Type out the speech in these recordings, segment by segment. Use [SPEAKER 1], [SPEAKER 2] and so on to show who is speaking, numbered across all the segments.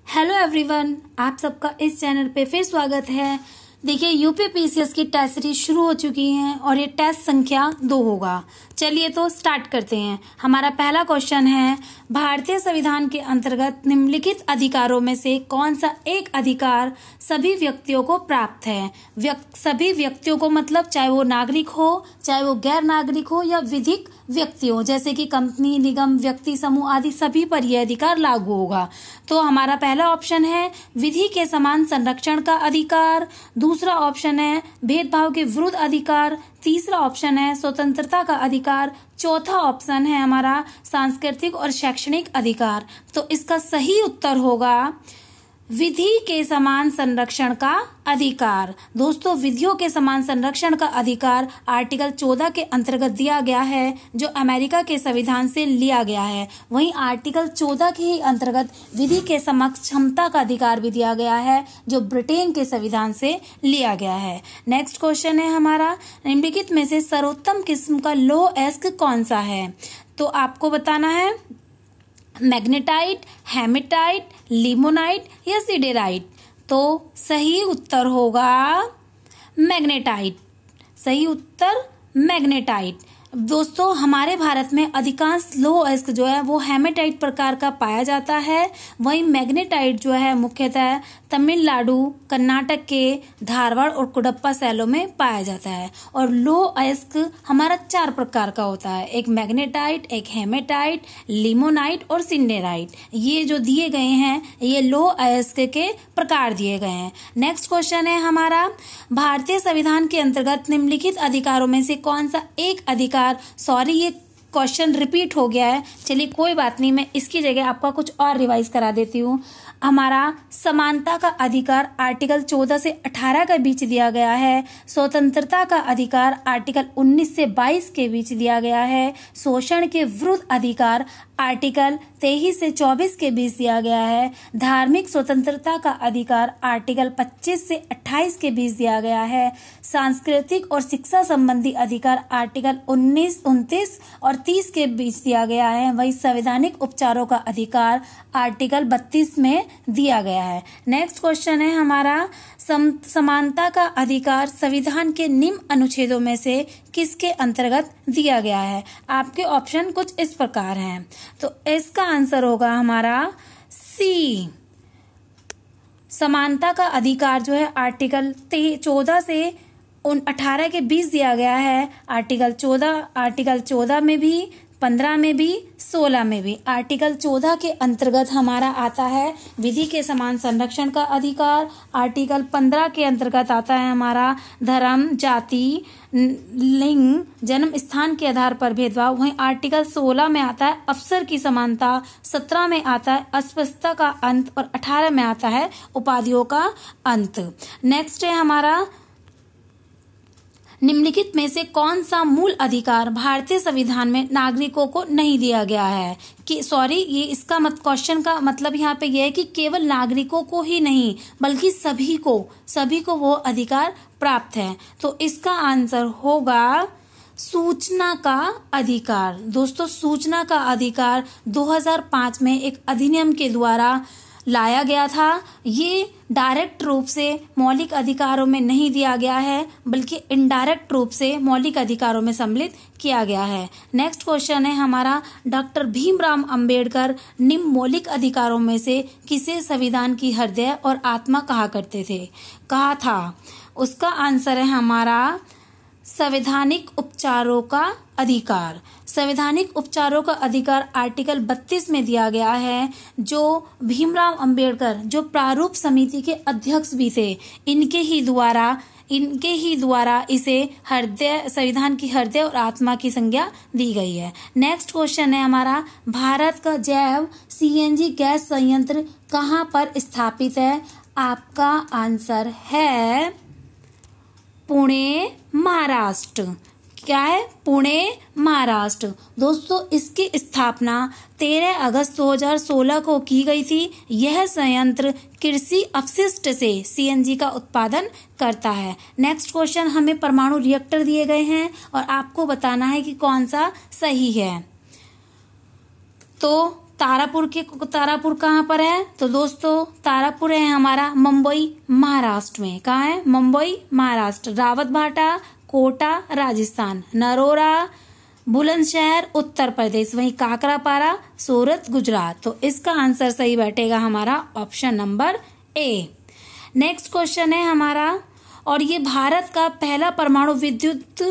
[SPEAKER 1] Hello everyone, आप सबका इस चैनल पे फिर स्वागत है। देखिए, यूपी पीसीएस की टेस्ट सीरीज शुरू हो चुकी है और ये टेस्ट संख्या 2 होगा। चलिए तो स्टार्ट करते हैं। हमारा पहला क्वेश्चन है, भारतीय संविधान के अंतर्गत निम्नलिखित अधिकारों में से कौन सा एक अधिकार सभी व्यक्तियों को प्राप्त है। सभी व्यक्तियों को मतलब चाहे वो नागरिक हो, चाहे वो गैर नागरिक हो या विधिक व्यक्ति हो, जैसे कि कंपनी, निगम, व्यक्ति समूह आदि सभी पर यह अधिकार लागू होगा। तो हमारा पहला ऑप्शन है विधि के समान संरक्षण का अधिकार, दूसरा ऑप्शन है भेदभाव के विरुद्ध अधिकार, तीसरा ऑप्शन है स्वतंत्रता का अधिकार, चौथा ऑप्शन है हमारा सांस्कृतिक और शैक्षणिक अधिकार। तो इसका सही उत्तर होगा विधि के समान संरक्षण का अधिकार। दोस्तों, विधियों के समान संरक्षण का अधिकार आर्टिकल 14 के अंतर्गत दिया गया है, जो अमेरिका के संविधान से लिया गया है। वहीं आर्टिकल 14 के ही अंतर्गत विधि के समक्ष क्षमता का अधिकार भी दिया गया है, जो ब्रिटेन के संविधान से लिया गया है। नेक्स्ट क्वेश्चन है हमारा, निम्नलिखित में से सर्वोत्तम किस्म का लौह-अयस्क कौन सा है। तो आपको बताना है मैग्नेटाइट, हेमेटाइट, लिमोनाइट या सिडेराइट। तो सही उत्तर होगा मैग्नेटाइट। सही उत्तर मैग्नेटाइट। दोस्तों, हमारे भारत में अधिकांश लौह अयस्क जो है वो हेमेटाइट प्रकार का पाया जाता है। वहीं मैग्नेटाइट जो है मुख्यतः तमिलनाडु, कर्नाटक के धारवाड़ और कुडप्पा शैलों में पाया जाता है। और लौह अयस्क हमारा 4 प्रकार का होता है, एक मैग्नेटाइट, एक हेमेटाइट, लिमोनाइट और सिंडेराइट। ये जो दिए गए हैं ये लौह अयस्क के प्रकार दिए गए हैं। नेक्स्ट क्वेश्चन है हमारा, भारतीय संविधान के अंतर्गत निम्नलिखित अधिकारों में से कौन सा एक अधिकार, सॉरी ये क्वेश्चन रिपीट हो गया है, चलिए कोई बात नहीं, मैं इसकी जगह आपका कुछ और रिवाइज करा देती हूँ। हमारा समानता का अधिकार आर्टिकल 14 से 18 के बीच दिया गया है। स्वतंत्रता का अधिकार आर्टिकल 19 से 22 के बीच दिया गया है। शोषण के विरुद्ध अधिकार आर्टिकल 23 से 24 के बीच दिया गया है। धार्मिक स्वतंत्रता का अधिकार आर्टिकल 25 से 28 के बीच दिया गया है। सांस्कृतिक और शिक्षा संबंधी अधिकार आर्टिकल 19, 29 और 30 के बीच दिया गया है। वही संवैधानिक उपचारों का अधिकार आर्टिकल 32 में दिया गया है। नेक्स्ट क्वेश्चन है हमारा, समानता का अधिकार संविधान के निम्न अनुच्छेदों में से किसके अंतर्गत दिया गया है। आपके ऑप्शन कुछ इस प्रकार हैं, तो इसका आंसर होगा हमारा सी। समानता का अधिकार जो है आर्टिकल 14 से 18 के बीच दिया गया है। आर्टिकल 14 में भी, 15 में भी, 16 में भी। आर्टिकल 14 के अंतर्गत हमारा आता है विधि के समान संरक्षण का अधिकार। आर्टिकल 15 के अंतर्गत आता है हमारा धर्म, जाति, लिंग, जन्म स्थान के आधार पर भेदभाव। वहीं आर्टिकल 16 में आता है अवसर की समानता, 17 में आता है अस्पृश्यता का अंत और 18 में आता है उपाधियों का अंत। नेक्स्ट है हमारा, निम्नलिखित में से कौन सा मूल अधिकार भारतीय संविधान में नागरिकों को नहीं दिया गया है। कि सॉरी, ये इसका क्वेश्चन का मतलब यहाँ पे यह है कि केवल नागरिकों को ही नहीं बल्कि सभी को वो अधिकार प्राप्त है। तो इसका आंसर होगा सूचना का अधिकार। दोस्तों, सूचना का अधिकार 2005 में एक अधिनियम के द्वारा लाया गया था। ये डायरेक्ट रूप से मौलिक अधिकारों में नहीं दिया गया है, बल्कि इनडायरेक्ट रूप से मौलिक अधिकारों में सम्मिलित किया गया है। नेक्स्ट क्वेश्चन है हमारा, डॉक्टर भीमराव अंबेडकर निम्न मौलिक अधिकारों में से किसे संविधान की हृदय और आत्मा कहा था। उसका आंसर है हमारा संवैधानिक उपचारों का अधिकार। संवैधानिक उपचारों का अधिकार आर्टिकल 32 में दिया गया है। जो भीमराव अंबेडकर जो प्रारूप समिति के अध्यक्ष भी थे, इनके ही द्वारा इसे संविधान की हृदय और आत्मा की संज्ञा दी गई है। नेक्स्ट क्वेश्चन है हमारा, भारत का जैव सीएनजी गैस संयंत्र कहाँ पर स्थापित है। आपका आंसर है पुणे, महाराष्ट्र। क्या है? पुणे, महाराष्ट्र। दोस्तों, इसकी स्थापना 13 अगस्त 2016 को की गई थी। यह संयंत्र कृषि अपशिष्ट से सीएनजी का उत्पादन करता है। नेक्स्ट क्वेश्चन, हमें परमाणु रिएक्टर दिए गए हैं और आपको बताना है कि कौन सा सही है। तो तारापुर कहाँ पर है? तो दोस्तों तारापुर है हमारा मुंबई महाराष्ट्र में। कहाँ है? मुंबई महाराष्ट्र। रावतभाटा कोटा राजस्थान। नरोरा बुलंदशहर उत्तर प्रदेश। वहीं काकरापारा सूरत गुजरात। तो इसका आंसर सही बैठेगा हमारा option number A. Next question है हमारा, और ये भारत का पहला परमाणु विद्युत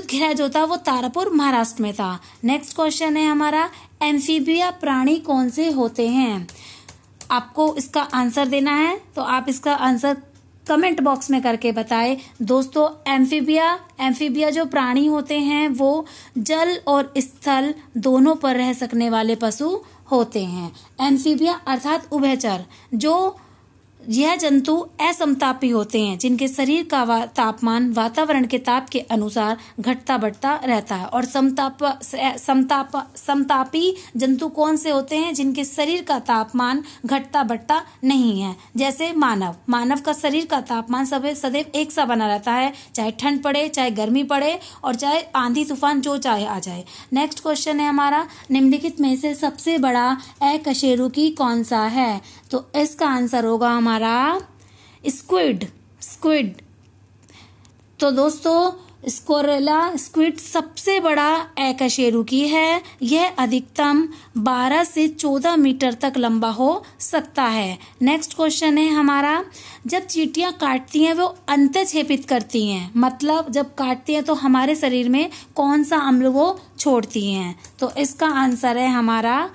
[SPEAKER 1] गृह जो था वो तारापुर महाराष्ट्र में था। नेक्स्ट क्वेश्चन है हमारा, एम्फीबिया प्राणी कौन से होते हैं? आपको इसका आंसर देना है, तो आप इसका आंसर कमेंट बॉक्स में करके बताएं। दोस्तों एम्फीबिया जो प्राणी होते हैं वो जल और स्थल दोनों पर रह सकने वाले पशु होते हैं। एम्फीबिया अर्थात उभयचर। जो यह जंतु असमतापी होते हैं, जिनके शरीर का तापमान वातावरण के ताप के अनुसार घटता बढ़ता रहता है। और समतापी जंतु कौन से होते हैं? जिनके शरीर का तापमान घटता बढ़ता नहीं है। जैसे मानव का शरीर का तापमान सदैव एक सा बना रहता है, चाहे ठंड पड़े, चाहे गर्मी पड़े, और चाहे आंधी तूफान जो चाहे आ जाए। नेक्स्ट क्वेश्चन है हमारा, निम्नलिखित में से सबसे बड़ा अकशेरुकी कौन सा है? तो इसका आंसर होगा हमारा स्क्विड। तो दोस्तों स्क्विड सबसे बड़ा अकशेरुकी है। यह अधिकतम 12 से 14 मीटर तक लंबा हो सकता है। नेक्स्ट क्वेश्चन है हमारा, जब चींटियां काटती हैं वो अंतःक्षेपित करती हैं, मतलब जब काटती हैं तो हमारे शरीर में कौन सा अम्ल वो छोड़ती हैं? तो इसका आंसर है हमारा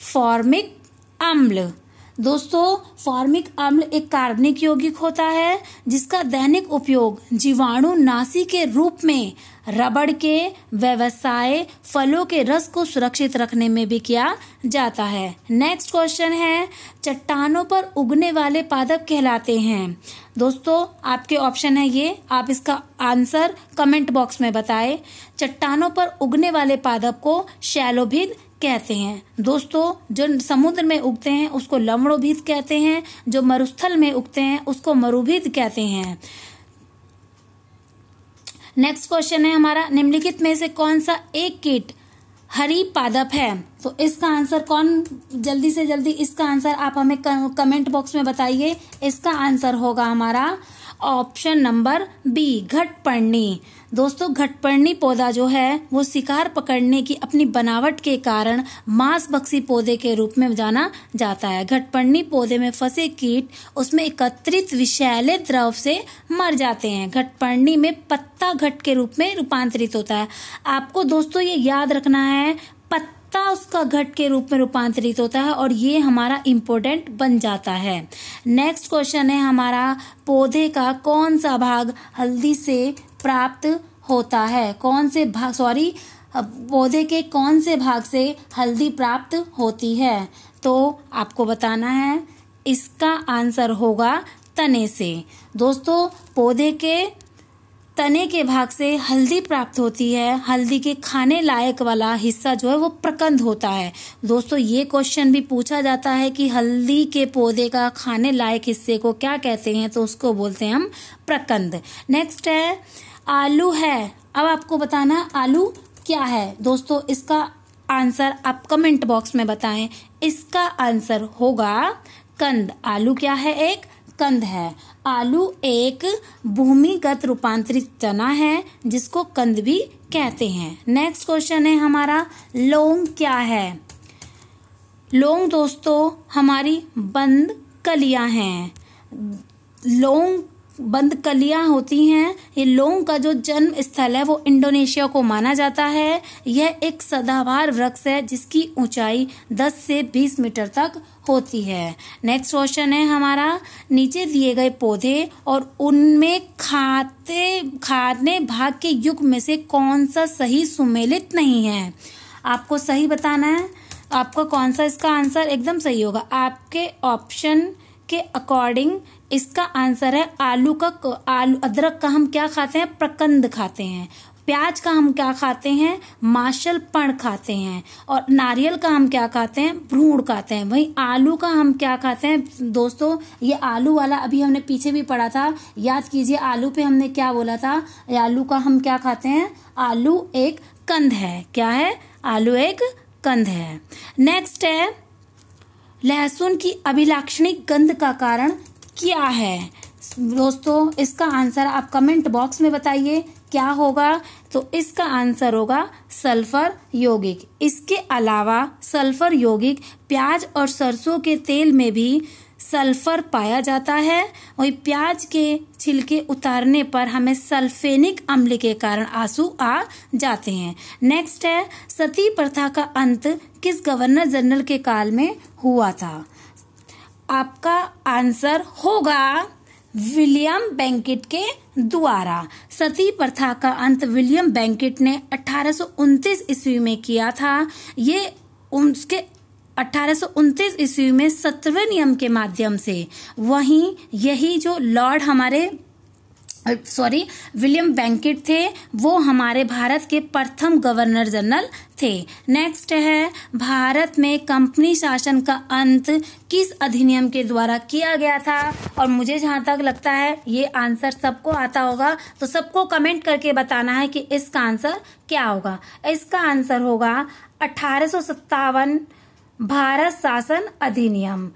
[SPEAKER 1] फॉर्मिक अम्ल। दोस्तों फॉर्मिक अम्ल एक कार्बनिक यौगिक होता है जिसका दैनिक उपयोग जीवाणुनाशी के रूप में रबड़ के व्यवसाय, फलों के रस को सुरक्षित रखने में भी किया जाता है। नेक्स्ट क्वेश्चन है, चट्टानों पर उगने वाले पादप कहलाते हैं। दोस्तों आपके ऑप्शन है ये, आप इसका आंसर कमेंट बॉक्स में बताएं। चट्टानों पर उगने वाले पादप को शैलोभिद कहते हैं। दोस्तों जो समुद्र में उगते हैं उसको लवणोभिद कहते हैं, जो मरुस्थल में उगते हैं उसको मरुभिद कहते हैं। नेक्स्ट क्वेश्चन है हमारा, निम्नलिखित में से कौन सा एक कीट हरी पादप है? तो इसका आंसर जल्दी से जल्दी इसका आंसर आप हमें कमेंट बॉक्स में बताइए। इसका आंसर होगा हमारा ऑप्शन नंबर बी, घटपर्णी। दोस्तों घटपर्णी पौधा जो है वो शिकार पकड़ने की अपनी बनावट के कारण मांसभक्षी पौधे के रूप में जाना जाता है। घटपर्णी पौधे में फंसे कीट उसमें एकत्रित विषैले द्रव से मर जाते हैं। घटपर्णी में पत्ता घट के रूप में रूपांतरित होता है। आपको दोस्तों ये याद रखना है, पत्ता उसका घट के रूप में रूपांतरित होता है और ये हमारा इम्पोर्टेंट बन जाता है। नेक्स्ट क्वेश्चन है हमारा, पौधे का कौन सा भाग हल्दी से प्राप्त होता है? पौधे के कौन से भाग से हल्दी प्राप्त होती है? तो आपको बताना है, इसका आंसर होगा तने से। दोस्तों पौधे के तने के भाग से हल्दी प्राप्त होती है। हल्दी के खाने लायक वाला हिस्सा जो है वो प्रकंद होता है। दोस्तों ये क्वेश्चन भी पूछा जाता है कि हल्दी के पौधे का खाने लायक हिस्से को क्या कहते हैं? तो उसको बोलते हैं हम प्रकंद। नेक्स्ट है आलू है। अब आपको बताना आलू क्या है। दोस्तों इसका आंसर आप कमेंट बॉक्स में बताएं। इसका आंसर होगा कंद। आलू क्या है? एक कंद है। आलू एक भूमिगत रूपांतरित चना है जिसको कंद भी कहते हैं। नेक्स्ट क्वेश्चन है हमारा, लौंग क्या है? लौंग दोस्तों हमारी बंद कलियां हैं। लौंग बंद कलियां होती हैं। ये लौंग का जो जन्म स्थल है वो इंडोनेशिया को माना जाता है। यह एक सदाबहार वृक्ष है जिसकी ऊंचाई 10 से 20 मीटर तक होती है। नेक्स्ट क्वेश्चन है हमारा, नीचे दिए गए पौधे और उनमें खाने भाग के युग में से कौन सा सही सुमेलित नहीं है? आपको सही बताना है। आपका कौन सा इसका आंसर एकदम सही होगा। आपके ऑप्शन के अकॉर्डिंग इसका आंसर है आलू। अदरक का हम क्या खाते हैं? प्रकंद खाते हैं। प्याज का हम क्या खाते हैं? माशल पण खाते हैं। और नारियल का हम क्या खाते हैं? भ्रूण खाते हैं। वहीं आलू का हम क्या खाते हैं? दोस्तों ये आलू वाला अभी हमने पीछे भी पढ़ा था, याद कीजिए आलू पे हमने क्या बोला था। आलू का हम क्या खाते हैं? आलू एक कंद है। क्या है? आलू एक कंद है। नेक्स्ट है, लहसुन की अभिलाक्षणिक गंध का कारण क्या है? दोस्तों इसका आंसर आप कमेंट बॉक्स में बताइए क्या होगा। तो इसका आंसर होगा सल्फर यौगिक। इसके अलावा सल्फर यौगिक प्याज और सरसों के तेल में भी सल्फर पाया जाता है। और प्याज के छिलके उतारने पर हमें सल्फेनिक अम्ल के कारण आंसू आ जाते हैं। नेक्स्ट है, सती प्रथा का अंत किस गवर्नर जनरल के काल में हुआ था? आपका आंसर होगा विलियम बेंकेट के द्वारा। सती प्रथा का अंत विलियम बेंकेट ने 1829 ईस्वी में किया था। ये उसके 1829 ईस्वी में 17वें नियम के माध्यम से। वहीं यही जो लॉर्ड हमारे विलियम बेंकेट थे, वो हमारे भारत के प्रथम गवर्नर जनरल थे। नेक्स्ट है, भारत में कंपनी शासन का अंत किस अधिनियम के द्वारा किया गया था? और मुझे जहां तक लगता है ये आंसर सबको आता होगा, तो सबको कमेंट करके बताना है कि इसका आंसर क्या होगा। इसका आंसर होगा 1857 भारत शासन अधिनियम।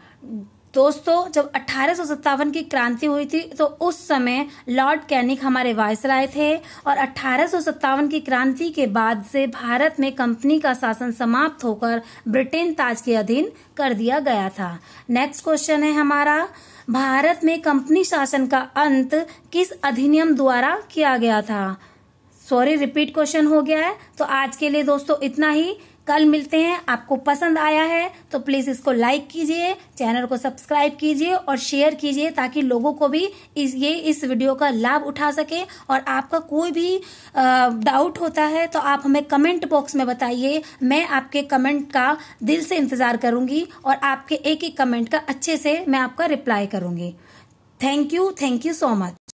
[SPEAKER 1] दोस्तों जब 1857 की क्रांति हुई थी तो उस समय लॉर्ड कैनिंग हमारे वायसराय थे, और 1857 की क्रांति के बाद से भारत में कंपनी का शासन समाप्त होकर ब्रिटेन ताज के अधीन कर दिया गया था। नेक्स्ट क्वेश्चन है हमारा, भारत में कंपनी शासन का अंत किस अधिनियम द्वारा किया गया था? रिपीट क्वेश्चन हो गया है। तो आज के लिए दोस्तों इतना ही, कल मिलते हैं। आपको पसंद आया है तो प्लीज इसको लाइक कीजिए, चैनल को सब्सक्राइब कीजिए और शेयर कीजिए, ताकि लोगों को भी इस वीडियो का लाभ उठा सके। और आपका कोई भी डाउट होता है तो आप हमें कमेंट बॉक्स में बताइए। मैं आपके कमेंट का दिल से इंतजार करूंगी और आपके एक एक कमेंट का अच्छे से मैं आपका रिप्लाई करूंगी। Thank you so much.